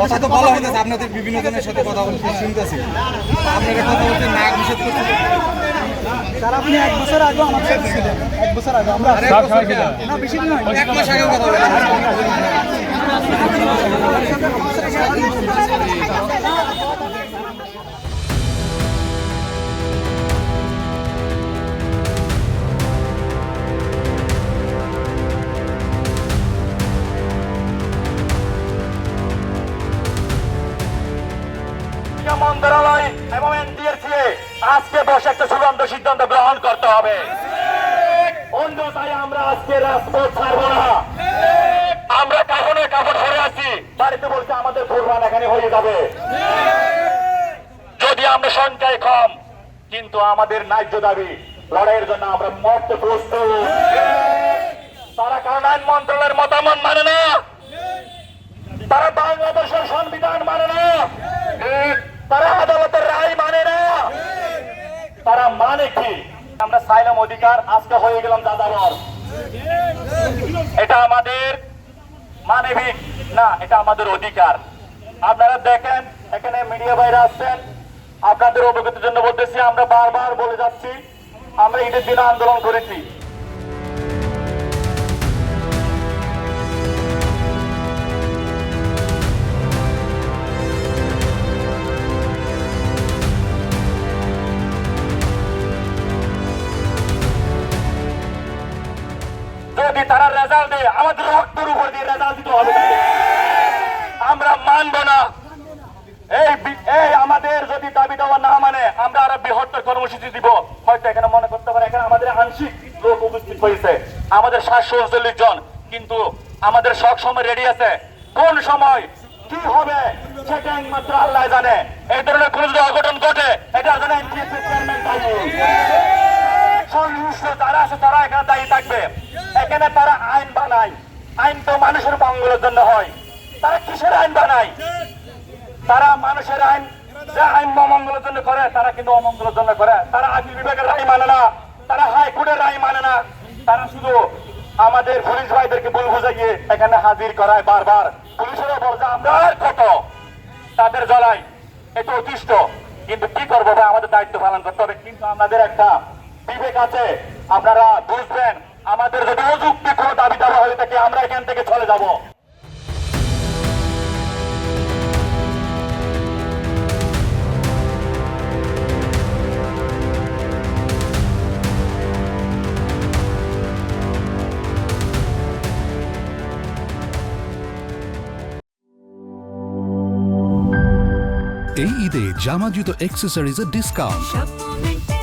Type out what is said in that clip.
কথা তো বলা হইতেছে, আপনাদের বিভিন্ন জনের সাথে কথা বলতে শুনতেছি, আপনারা কথা বলতে না নিষেধ করছেন। স্যার আপনি 1 বছর আগে আমার সাথে ছিলেন, 1 বছর আগে আমরা না বেশি দিন হয়নি, 1 মাস আগে কথা বলেন। মন্ত্রণালয় এবং এনটিএসসি আজকে বসে একটা চূড়ান্ত সিদ্ধান্ত গ্রহণ করতে হবে, অন্যথায় আমরা আজকে রাজপথ ছাড়বো না। আমরা কাপড়ে কাপড় ধরে আছি, বাড়িতে বলতে আমাদের কোরবান এখানে হয়ে যাবে। যদি আমরা সংখ্যায় কম, কিন্তু আমাদের ন্যায্য দাবি লড়াইয়ের জন্য আমরা মরতে প্রস্তুত। তারা কারণ আইন মন্ত্রণালয়ের মতামত মানে না, তারা বাংলাদেশের সংবিধান মানে না, তারা আদালতের রায় মানে না, তারা মানে কি? আমরা চাইলাম অধিকার, আজকে হয়ে গেলাম যাযাবর। এটা আমাদের মানবিক না, এটা আমাদের অধিকার। আপনারা দেখেন এখানে মিডিয়া বাইরে আসছেন, আপনাদের অবগতির জন্য বলতেছি, আমরা বারবার বলে যাচ্ছি আমরা ঈদের দিনে আন্দোলন করেছি। যদি তারা রেজাল্ট দেয়, আমাদের রক্তের উপর দিয়ে রেজাল্ট দিতে হবে, আমরা মানব না। এই আমাদের যদি দাবি দেওয়া না মানে আমরা আরো বৃহত্তর কর্মসূচি দিব। হয়তো এখানে মনে করতে পারে এখানে আমাদের আংশিক লোক উপস্থিত হয়েছে, আমাদের 739 জন, কিন্তু আমাদের সব সময় রেডি আছে। কোন সময় কি হবে সেটা একমাত্র আল্লাহ জানে। এই ধরনের কোন যদি অঘটন ঘটে, এটা জানে এনটিএসসি চেয়ারম্যান দায়ী, সংশ্লিষ্ট যারা আছে তারা এখানে দায়ী থাকবে। এখানে তারা আইন বানায়, আইন তো মানুষের মঙ্গলের জন্য হয়। তারা কিসের আইন বানায়? তারা মানুষের আইন, যে আইন অমঙ্গলের জন্য করে, তারা কিন্তু অমঙ্গলের জন্য করে। তারা আপিল বিভাগের রায় মানে না, তারা হাইকোর্টের রায় মানে না, তারা শুধু আমাদের পুলিশ ভাইদেরকে ভুল বুঝাইয়ে এখানে হাজির করায় বারবার। পুলিশেরও বলছে আমরা আর কত তাদের জ্বলাই, এটা অতিষ্ঠ। কিন্তু কি করবো ভাই, আমাদের দায়িত্ব পালন করতে হবে। কিন্তু আমাদের একটা বিবেক আছে, আপনারা বুঝবেন। আমাদের যদি অযুক্তি কোনো দাবি দেওয়া হয়ে থাকে, আমরা এখান থেকে চলে যাব। এই ঈদে জামা জুতো অ্যাক্সেসরিজের ডিসকাউন্ট। সব মোমেন্টে